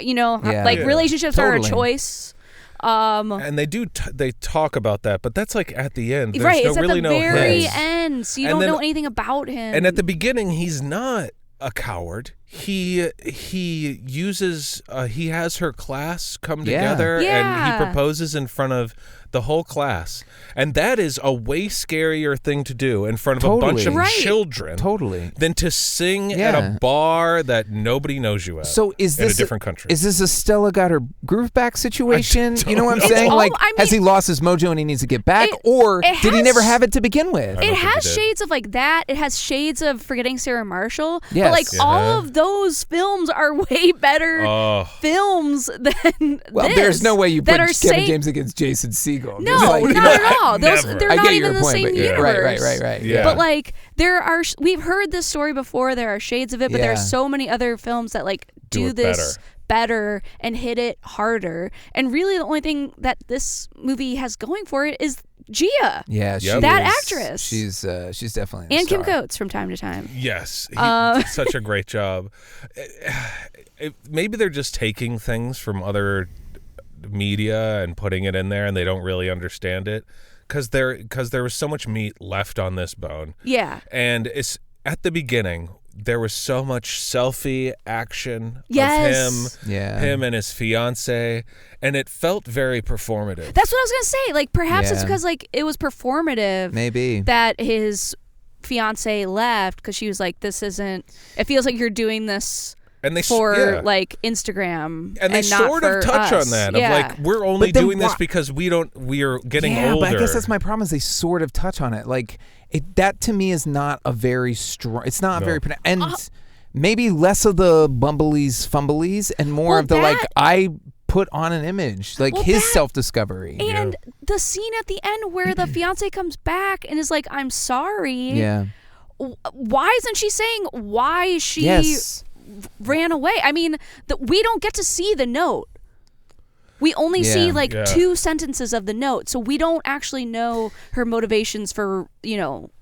like relationships are a Totally. choice. And they do they talk about that, but that's like at the end. There's Right, no, it's at really the no very hints. end, so you And don't then- know anything about him. And at the beginning, he's not a coward. He uses he has her class come Yeah. together and Yeah. he proposes in front of the whole class, and that is a way scarier thing to do in front of a bunch of Totally. Right. children Totally. than to sing at Yeah. a bar that nobody knows you at. So is in this a different country? Is this a Stella got her groove back situation? don't You know what I'm know. saying? It's all- Like, I has he mean- lost his mojo and he needs to get back, or it did he has- never have it to begin with? don't it think he has did. shades of like that. It has shades of Forgetting Sarah Marshall. Yes. But like Yeah. all of those films are way better Oh. films than Well, this, there's no way you put that are Kevin saying- James against Jason Segel. No, Just like, not at all. Those Never. they're I not get even your the point, same but yeah. universe. Right. Yeah. But like there are, we've heard this story before. There are shades of it, but there Yeah. are so many other films that like Do do it this better and hit it harder. And really, the only thing that this movie has going for it is Gia Yeah, she Yep. That is- actress. She's definitely a and Kim star. Coates from time to time. Yes, he did such a great job. Maybe they're just taking things from other media and putting it in there, and they don't really understand it because there was so much meat left on this bone. Yeah. And it's at the beginning. There was so much selfie action Yes. of Yeah. him and his fiance, and it felt very performative. That's what I was gonna say. Like perhaps it's Yeah. because like it was performative. Maybe. That his fiance left because she was like, "This isn't. It feels like you're doing this." And they for like Instagram, and they not sort of for touch us. on that Yeah. of like we're only But then doing this because we are getting older. But I guess that's my problem is they sort of touch on it. Like that to me is not a very strong. It's not No. very and maybe less of the bumblies fumblies and more of the like I put on an image like his self-discovery. And the scene at the end where the fiance comes back and is like, "I'm sorry." Yeah. Why isn't she saying why she ran away? I mean, we don't get to see the note. We only see like 2 sentences of the note, so we don't actually know her motivations for,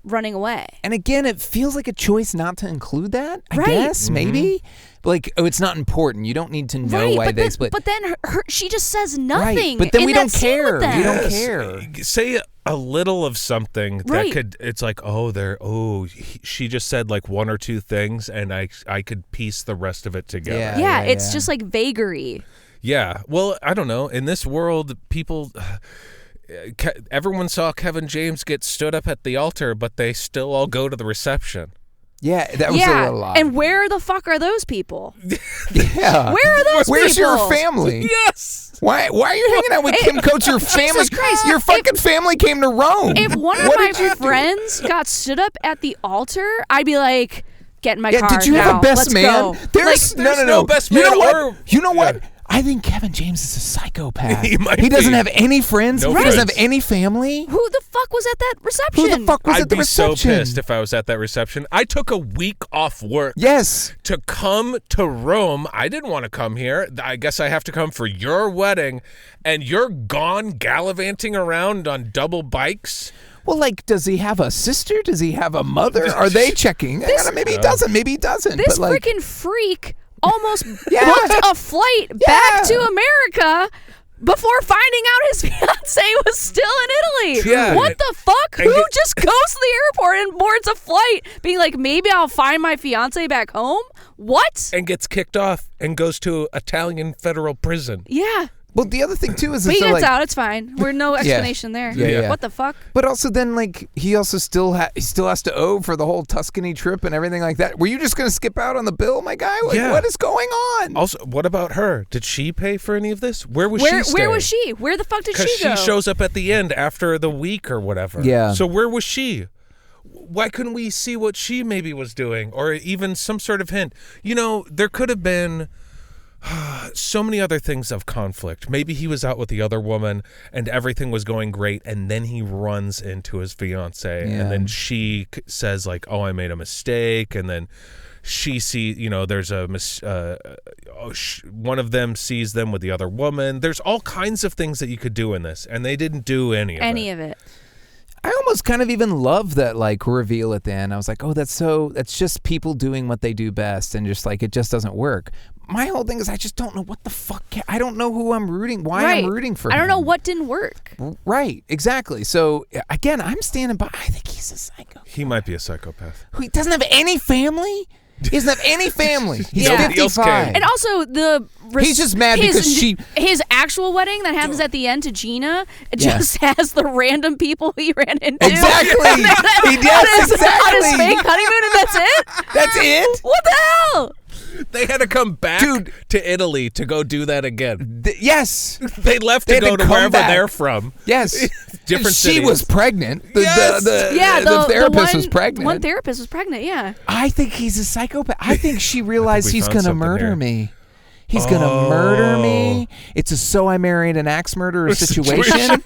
running away. And again, it feels like a choice not to include that. I Right. guess maybe like it's not important. You don't need to know why they split. But then she just says nothing. Right. But then in we that don't scene care. with them. We don't care. Say a little of something that Right. could. It's like she just said like 1 or 2 things, and I could piece the rest of it together. Yeah, it's just like vagary. Yeah. Well, I don't know. In this world, people. Everyone saw Kevin James get stood up at the altar, but they still all go to the reception. Yeah, that was a little odd. And where the fuck are those people? Yeah. Where are those Where's people? your family? Yes. Why are you hanging out with Kim Coates? Your family, Christ. your fucking family came to Rome. If one of my friends got stood up at the altar, I'd be like, "Get in my car did you now. have a best Let's man? go." There's There's no best You man know what? or- You know what? Yeah. I think Kevin James is a psychopath. He might doesn't be. have any friends. No He doesn't have friends. any family. Who the fuck was at that reception? Who the fuck was I'd at the be so reception? pissed if I was at that reception. I took a week off work. Yes. To come to Rome. I didn't want to come here. I guess I have to come for your wedding, and you're gone gallivanting around on double bikes. Well, like, does he have a sister? Does he have a mother? Are they checking? Maybe he doesn't. Maybe he doesn't. This but like, freaking freak almost Yeah. booked a flight back to America before finding out his fiance was still in Italy. Yeah. What the fuck? And Who just goes to the airport and boards a flight being like, maybe I'll find my fiance back home? What? And gets kicked off and goes to Italian federal prison. Yeah. well, the other thing too is But he so, gets like, out. It's fine. We're no explanation there. Yeah. What the fuck? But also then like he also still has to owe for the whole Tuscany trip and everything like that. Were you just gonna skip out on the bill, my guy? Like, Yeah. what is going on? Also, what about her? Did she pay for any of this? Where was she staying? Where was she? Where the fuck did Because she go? she shows up at the end after the week or whatever. Yeah. So where was she? Why couldn't we see what she maybe was doing, or even some sort of hint? There could have been so many other things of conflict. Maybe he was out with the other woman and everything was going great, and then he runs into his fiance, and then she says like, "Oh, I made a mistake," and then she there's one of them sees them with the other woman. There's all kinds of things that you could do in this, and they didn't do any of it. I almost kind of even love that like reveal at the end. I was like, oh, that's just people doing what they do best, and just like it just doesn't work. My whole thing is I just don't know what the fuck. I don't know who I'm rooting. Why I'm rooting for him. I don't know what didn't work. Right, exactly. So again, I'm standing by. I think he's a psycho. He might be a psychopath. He doesn't have any family. He doesn't have any family. He's Nobody else 55. came. And also He's just mad because his actual wedding that happens at the end to Gina just has the random people he ran into. Exactly. He does, on his exactly. fake honeymoon, and that's it. That's it? What the hell? They had to come back to Italy to go do that again. Yes. They left They to had go to to come wherever back. they're from. Yes. Different She cities. was pregnant. The therapist was pregnant. One therapist was pregnant, yeah. I think he's a psychopath. I think she realized we he's found going to something murder here. me. He's going to murder me. It's a so I married an axe murderer situation.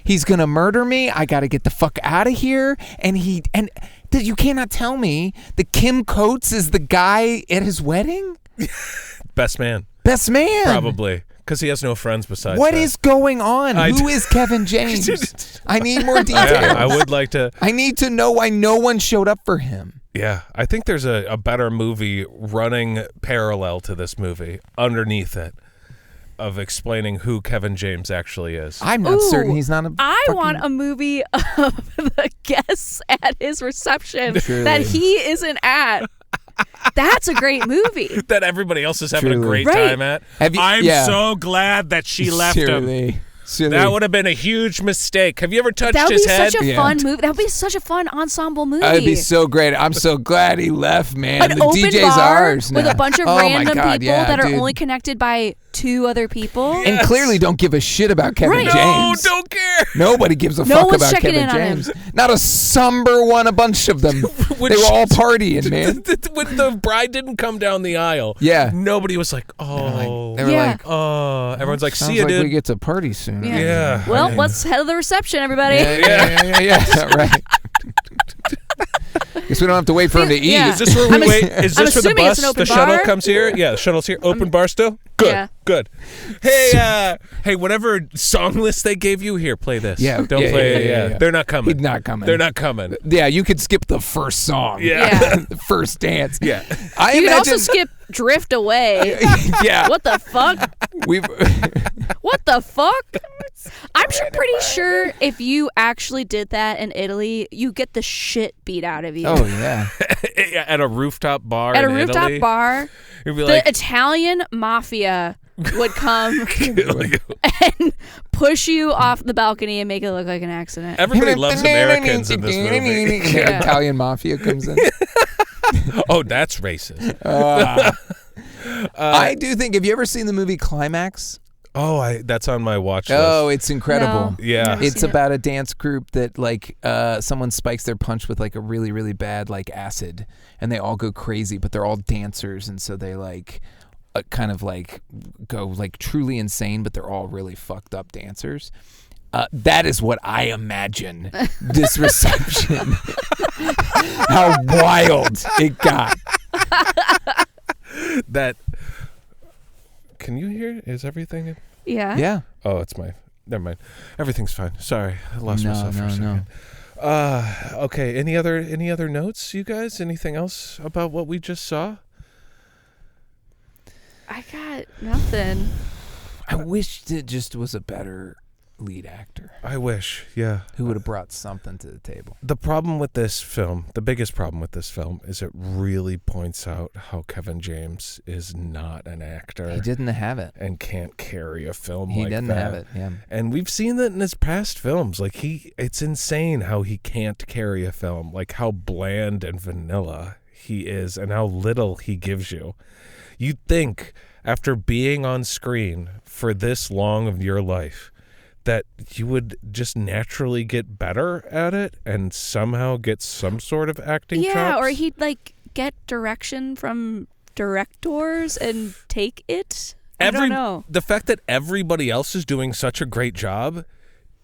He's going to murder me. I got to get the fuck out of here. And you cannot tell me that Kim Coates is the guy at his wedding? Best man. Best man. Probably. Because he has no friends besides What that. is going on? Who is Kevin James? I need more details. Yeah, I would like to. I need to know why no one showed up for him. Yeah, I think there's a better movie running parallel to this movie underneath it of explaining who Kevin James actually is. I'm not certain he's not a I want a movie of the guests at his reception that he isn't at. That's a great movie. That everybody else is having Truly. a great Right. time at. Have you- I'm yeah. so glad that she left him. Surely. Silly. That would have been a huge mistake. Have you ever touched That would his be head? such a Yeah. fun movie. That would be such a fun ensemble movie. That'd be so great. I'm so glad he left, man. An The open DJ's bar ours now. with a bunch of Oh my random God, people yeah, that are dude. only connected by 2 other people. And clearly don't give a shit about Kevin Right. James. No, don't care. Nobody gives a No fuck one's about checking Kevin in on him. James. Not a somber one, a bunch of them. When They were all she- partying, man. When the bride didn't come down the aisle, Yeah. nobody was like, oh, They were Yeah. like, oh. Everyone's like, sounds see you, like we dude. get to party soon. Yeah. Yeah. Well, let's head to the reception, everybody. Yeah. Right. Guess we don't have to wait for him to eat. Yeah. Is this where we I'm wait? Is I'm this for the assuming it's bus? an open The shuttle bar. comes here. Yeah, the shuttle's here. Open bar still. Good. Yeah. Good. Hey, hey, whatever song list they gave you, here, play this. Yeah, Don't yeah, play it. yeah. They're not coming. He's not coming. They're not coming. Yeah, you could skip the first song. Yeah. The first dance. Yeah. I You could imagine. also skip Drift Away. Yeah. What the fuck? We've. What the fuck? I'm pretty sure if you actually did that in Italy, you get the shit beat out of you. Oh yeah. At a rooftop bar At a in rooftop Italy, bar, you'd be the like, Italian mafia would come and push you off the balcony and make it look like an accident. everybody loves Americans in this movie. The Yeah. Italian mafia comes in. Oh, that's racist. I do think. Have you ever seen the movie Climax? Oh, that's on my watch list. Oh, it's incredible. No. Yeah. Never It's seen it. about a dance group that like someone spikes their punch with like a really, really bad like acid, and they all go crazy, but they're all dancers, and so they like kind of like go like truly insane, but they're all really fucked up dancers. That is what I imagine this reception. How wild it got. That. Can you hear? Is everything? Yeah. Yeah. Oh, it's my. Never mind. Everything's fine. Sorry, I lost No, myself for a no, second. Okay. Any other notes, you guys? Anything else about what we just saw? I got nothing. I wish it just was a better lead actor I wish. Yeah. who would have brought something to the table. The problem with this film, the biggest problem with this film, is it really points out how Kevin James is not an actor. He didn't have it. And can't carry a film He like didn't that. have it. Yeah. And we've seen that in his past films. Like it's insane how he can't carry a film. Like how bland and vanilla he is, and how little he gives you. You'd think after being on screen for this long of your life that you would just naturally get better at it and somehow get some sort of acting Yeah, chops. or he'd like get direction from directors and take it. I don't know. The fact that everybody else is doing such a great job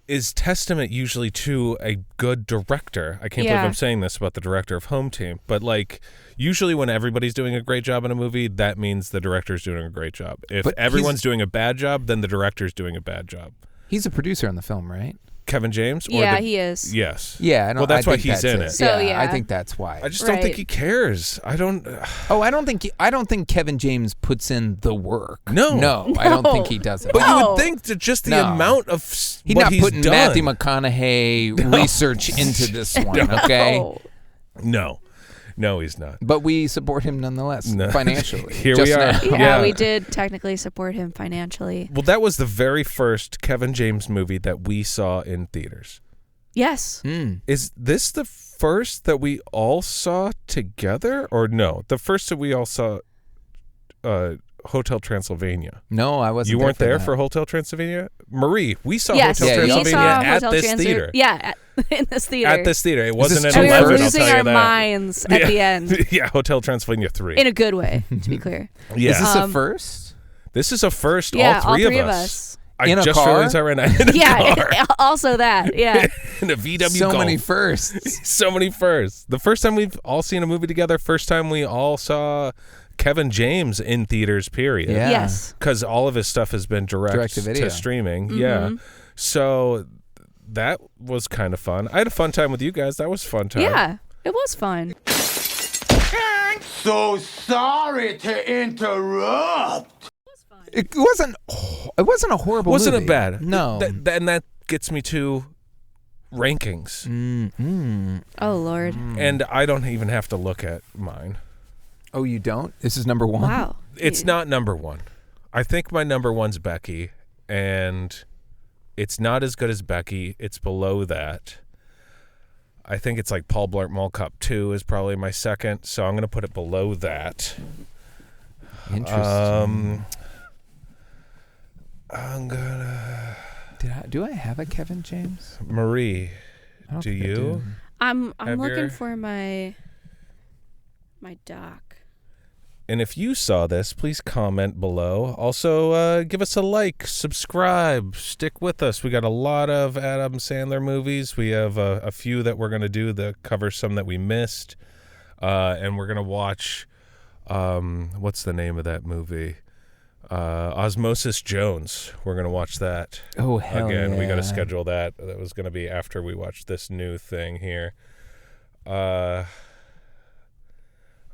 is testament usually to a good director. I can't believe Yeah. I'm saying this about the director of Home Team, but like usually when everybody's doing a great job in a movie, that means the director's doing a great job. If But everyone's doing a bad job, then the director's doing a bad job. He's a producer on the film, right? Kevin James? Yeah, he is. Yes. Yeah, I know. Well, that's I why think he's that's in it. So, yeah. I think that's why. I just don't think Right. he cares. I don't. I don't think Kevin James puts in the work. No. No, I don't think he does it. But you No. would think that just the No. amount of He's what not he's putting done. Matthew McConaughey research into this one, okay? Oh. No, he's not. But we support him nonetheless, No. financially. Here just we are. now. Yeah, Yeah. we did technically support him financially. Well, that was the very first Kevin James movie that we saw in theaters. Yes. Mm. Is this the first that we all saw together? Or no? The first that we all saw Hotel Transylvania. No, I wasn't. You weren't there that. for Hotel Transylvania? Marie, we saw Yes. Hotel Yeah, we Transylvania saw at Hotel this Transylvania. theater. Yeah, in this theater. At this theater. It wasn't this at And we were 11, I'll losing tell you our that. minds at the end. Yeah, Hotel Transylvania 3. In a good way, to be clear. Yeah. Is this a Um, first? This is a first, Yeah, all three of us. I In a just car? realized that right now. In a Yeah, car. also that. Yeah. In a VW So Golf. many firsts. So many firsts. The first time we've all seen a movie together, first time we all saw Kevin James in theaters, period. Yeah. Yes. Because all of his stuff has been direct to video. streaming. Mm-hmm. Yeah. So that was kind of fun. I had a fun time with you guys. That was a fun time. Yeah. It was fun. So sorry to interrupt. It wasn't a horrible Wasn't movie. it bad? No. And that gets me to rankings. Oh, Lord. And I don't even have to look at mine. Oh, you don't? This is number one? Wow. It's not number one. I think my number one's Becky, and It's not as good as Becky. It's below that. I think it's like Paul Blart Mall Cop 2 is probably my second, so I'm going to put it below that. Interesting. I'm gonna... Do I have a Kevin James? Marie, I don't do think I you? do. I'm Have looking your- for my doc. And if you saw this, please comment below. Also, give us a like, subscribe, stick with us. We got a lot of Adam Sandler movies. We have a few that we're going to do that cover some that we missed. And we're going to watch, what's the name of that movie? Osmosis Jones. We're going to watch that. Oh, hell Again, we got to yeah. schedule that. That was going to be after we watch this new thing here.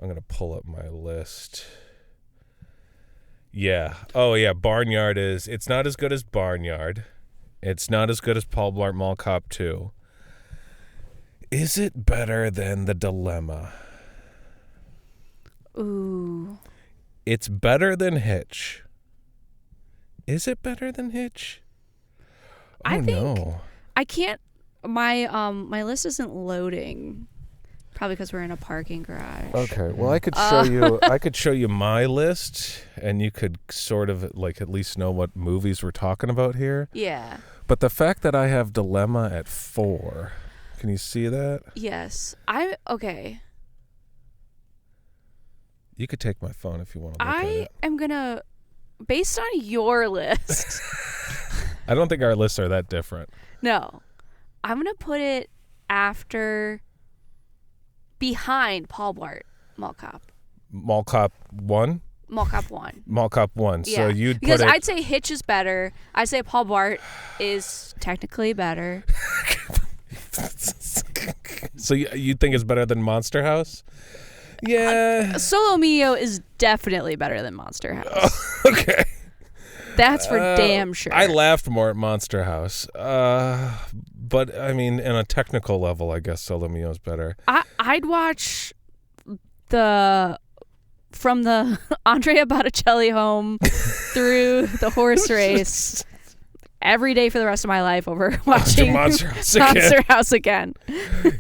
I'm going to pull up my list. Yeah. Oh, yeah. Barnyard is... It's not as good as Barnyard. It's not as good as Paul Blart Mall Cop 2. Is it better than The Dilemma? Ooh. It's better than Hitch. Is it better than Hitch? I Oh, think- no. I can't. My list isn't loading. Probably because we're in a parking garage. Okay, well, I could show you. I could show you my list, and you could sort of like at least know what movies we're talking about here. Yeah. But the fact that I have Dilemma at 4, can you see that? Yes. Okay. You could take my phone if you want to look at I it. am gonna, based on your list. I don't think our lists are that different. No, I'm gonna put it behind Paul Blart Mall Cop. Mall Cop 1, Mall Cop 1. Mall Cop 1. Yeah. So you'd because put it. I'd say Hitch is better. I'd say Paul Blart is technically better. So you think it's better than Monster House? Yeah. Solo Mio is definitely better than Monster House. Okay. That's for damn sure. I laughed more at Monster House. But I mean, in a technical level, I guess Solo Mio's better. I'd watch from the Andrea Botticelli home through the horse race every day for the rest of my life over watching Monster House again. Monster House again.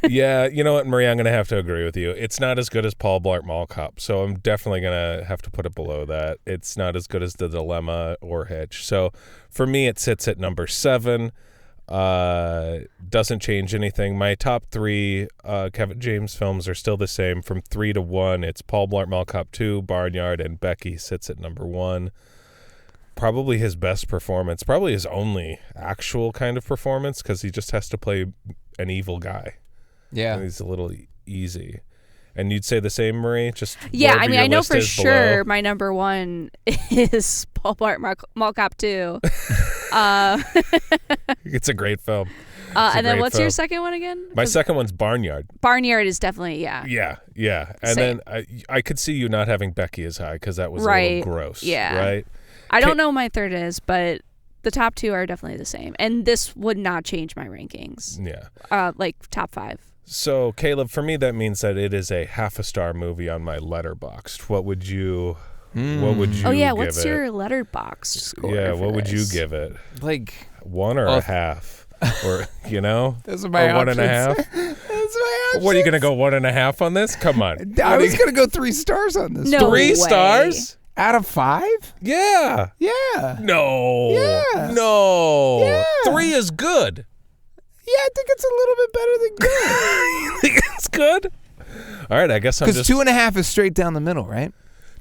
Yeah, you know what, Marie, I'm going to have to agree with you. It's not as good as Paul Blart Mall Cop, so I'm definitely going to have to put it below that. It's not as good as The Dilemma or Hitch. So for me, it sits at number 7. Doesn't change anything. My top 3 Kevin James films are still the same. From 3 to 1, it's Paul Blart Mall Cop 2, Barnyard, and Becky sits at number 1. Probably his best performance, probably his only actual kind of performance, because he just has to play an evil guy. Yeah. And he's a little easy. And you'd say the same, Marie? Just Yeah, wherever I mean, your I know list for is sure below. my number 1 is Paul Blart Mall Cop 2. It's a great film. And then great what's your film. second one again? My second one's Barnyard. Barnyard is definitely, yeah. Yeah. And Same. then I could see you not having Becky as high because that was a Right. little gross. Yeah. Right? I don't know what my third is, but the top 2 are definitely the same. And this would not change my rankings. Yeah. Like top 5. So, Caleb, for me, that means that it is a half a star movie on my Letterboxd. What would you Oh yeah, give what's it? your letterbox score? Yeah, for what would you this? give it? Like, 1 or a half? Or, you know? those are my or 1.5? That's my What, are you going to go 1.5 on this? Come on. I was going to go 3 stars on this. No 3 way. stars? Out of 5? Yeah. Yeah. No. Yeah. No. Yeah. 3 is good. Yeah, I think it's a little bit better than good. You think it's good? All right, I guess I'm Because just... 2.5 is straight down the middle, right?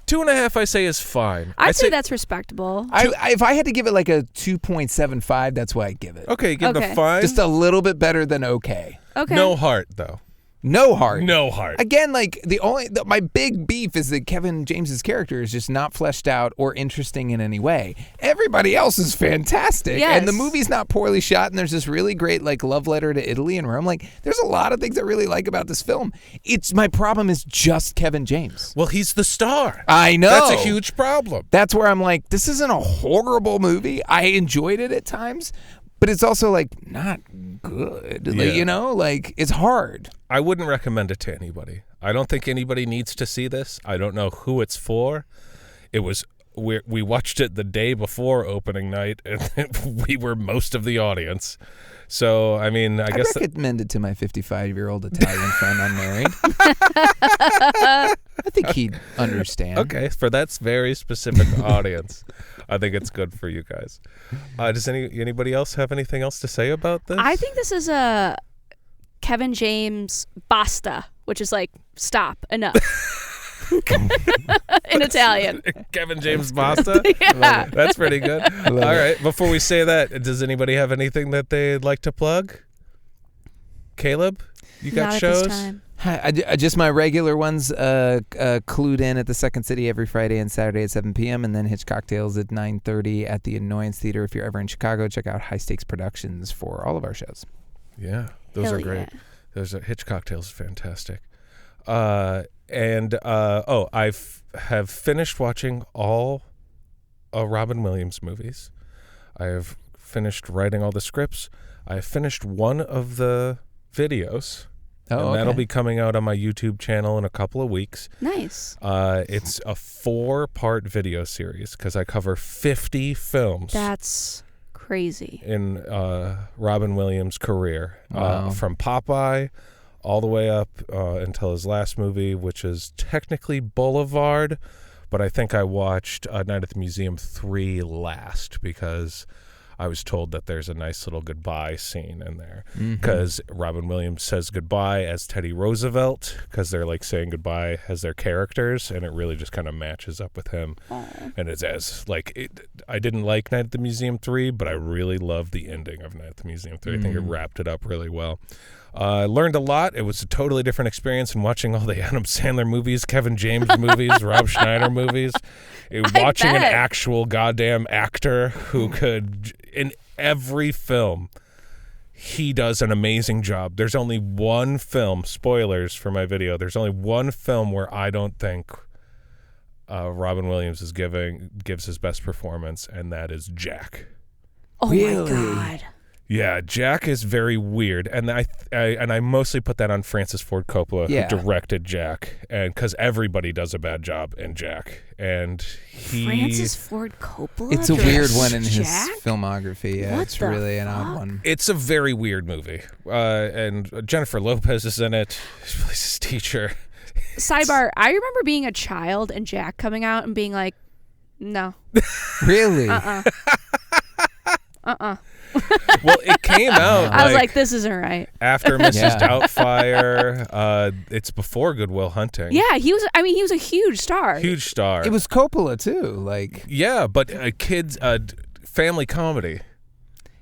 2.5, I say, is fine. I'd say that's respectable. If I had to give it like a 2.75, that's what I'd give it. Okay, give it Okay. a 5. Just a little bit better than okay. Okay. No heart, though. No heart. No heart. Again, like my big beef is that Kevin James's character is just not fleshed out or interesting in any way. Everybody else is fantastic, Yes. and the movie's not poorly shot. And there's this really great like love letter to Italy and Rome. Like, there's a lot of things I really like about this film. My problem is just Kevin James. Well, he's the star. I know That's a huge problem. That's where I'm like, this isn't a horrible movie. I enjoyed it at times, but it's also like not good. Like, Yeah. like it's hard. I wouldn't recommend it to anybody. I don't think anybody needs to see this. I don't know who it's for. It was we watched it the day before opening night, and we were most of the audience. So, I mean, I guess... I recommend it to my 55-year-old Italian friend unmarried. I think he'd understand. Okay, for that very specific audience, I think it's good for you guys. Does anybody else have anything else to say about this? I think this is a Kevin James basta, which is like stop, enough. In Italian. Kevin James Basta? Yeah. That's pretty good. All right, before we say that, does anybody have anything that they'd like to plug? Caleb, you got Not shows? At this time. Hi, just my regular ones, Clued In at the Second City every Friday and Saturday at 7 p.m. and then Hitch Cocktails at 9:30 at the Annoyance Theater. If you're ever in Chicago, check out High Stakes Productions for all of our shows. Yeah, those Hell are great. yeah. Those are Hitch Cocktails is fantastic. I have finished watching all Robin Williams movies. I have finished writing all the scripts. I have finished one of the videos. Oh, and that'll okay. be coming out on my YouTube channel in a couple of weeks. Nice. It's a 4-part video series because I cover 50 films. That's crazy. In Robin Williams' career. Wow. From Popeye all the way up until his last movie, which is technically Boulevard, but I think I watched Night at the Museum 3 last because I was told that there's a nice little goodbye scene in there because Robin Williams says goodbye as Teddy Roosevelt because they're like saying goodbye as their characters, and it really just kind of matches up with him. Aww. And it's as like I didn't like Night at the Museum 3, but I really loved the ending of Night at the Museum 3. I think it wrapped it up really well. I learned a lot. It was a totally different experience in watching all the Adam Sandler movies, Kevin James movies, Rob Schneider movies. Watching an bet. actual goddamn actor who could, in every film, he does an amazing job. There's only one film, spoilers for my video, there's only one film where I don't think Robin Williams gives his best performance, and that is Jack. Oh Really? my God. Yeah, Jack is very weird, and I mostly put that on Francis Ford Coppola, Yeah. who directed Jack, and because everybody does a bad job in Jack, and Francis Ford Coppola? It's a weird one in his Jack? filmography. Yeah, What it's the really an fuck? odd one. It's a very weird movie, and Jennifer Lopez is in it. She plays his teacher. Sidebar, I remember being a child and Jack coming out and being like, no. Really? Well, it came out. I was like, this isn't right. after Mrs. Yeah. Doubtfire. It's before Good Will Hunting. Yeah, he was a huge star. Huge star. It was Coppola too. Like, Yeah, but kids, family comedy.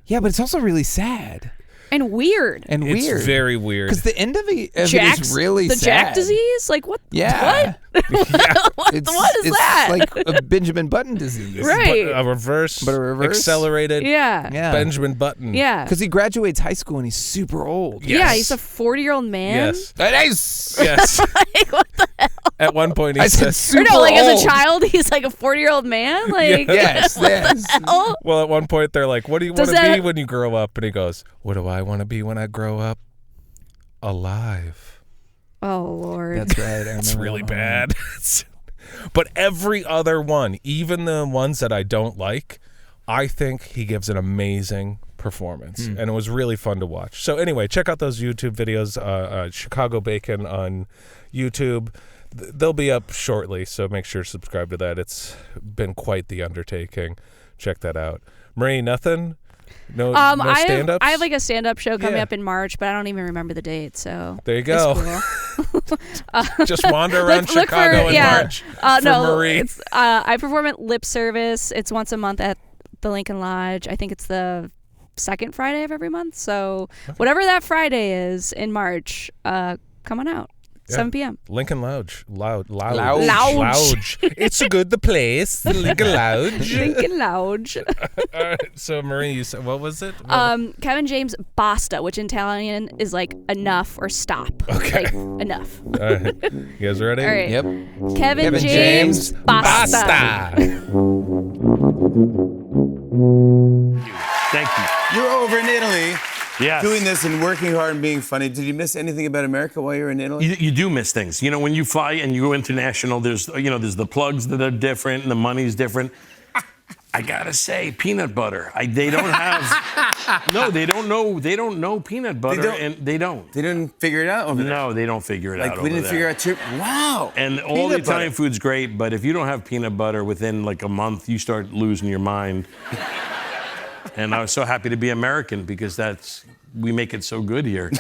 yeah, but it's also really sad And weird. and weird. It's very weird. Because the end of it Jack's, is really the sad. Jack disease? Like, what? Yeah. What? what is it's that? like a Benjamin Button disease. Right. But a reverse, accelerated Yeah. Yeah. Benjamin Button. Yeah. Because he graduates high school and he's super old. Yes. Yeah, he's a 40-year-old man. Yes. Nice. Yes. Like, what the hell? At one point, he I said says, super Or no, like old. as a child, he's like a 40-year-old man. Like, Yes, yes. oh, well, at one point, they're like, what do you want Does to that- be when you grow up? And he goes, what do I want to be when I grow up? Alive. oh Lord. That's right. I It's remember really that one. bad. But every other one, even the ones that I don't like, I think he gives an amazing performance, and it was really fun to watch. So anyway, check out those YouTube videos, Chicago Bacon on YouTube. They'll be up shortly, so make sure to subscribe to that. It's been quite the undertaking. Check that out. Marie, nothing? No, no stand-ups? I have like a stand-up show coming Yeah. up in March, but I don't even remember the date. So There you go. It's cool. Just wander around Look Chicago for, in yeah. March for No, Marie. it's I perform at Lip Service. It's once a month at the Lincoln Lodge. I think it's the second Friday of every month. So whatever that Friday is in March, come on out. Yeah. 7 p.m. Lincoln Lounge. Lounge. Lounge. It's a good place. The Lincoln Lounge. Lincoln Lounge. All right, so Marie, you said, what was it? Kevin James basta, which in Italian is like enough or stop. Okay. Like enough. All right. You guys ready? All right. Yep. Kevin Kevin James, James, basta. Basta. Thank you. You're over in Italy Yes. doing this and working hard and being funny, did you miss anything about America while you were in Italy? You do miss things. You know, when you fly and you go international, there's the plugs that are different and the money's different. I gotta say, peanut butter. They don't have. No, they don't know peanut butter, and they don't. They didn't figure it out over there. No, they don't figure it out. Like we didn't figure out too. Wow. And all Peanut the Italian butter. food's great, but if you don't have peanut butter within like a month, you start losing your mind. And I was so happy to be American because we make it so good here.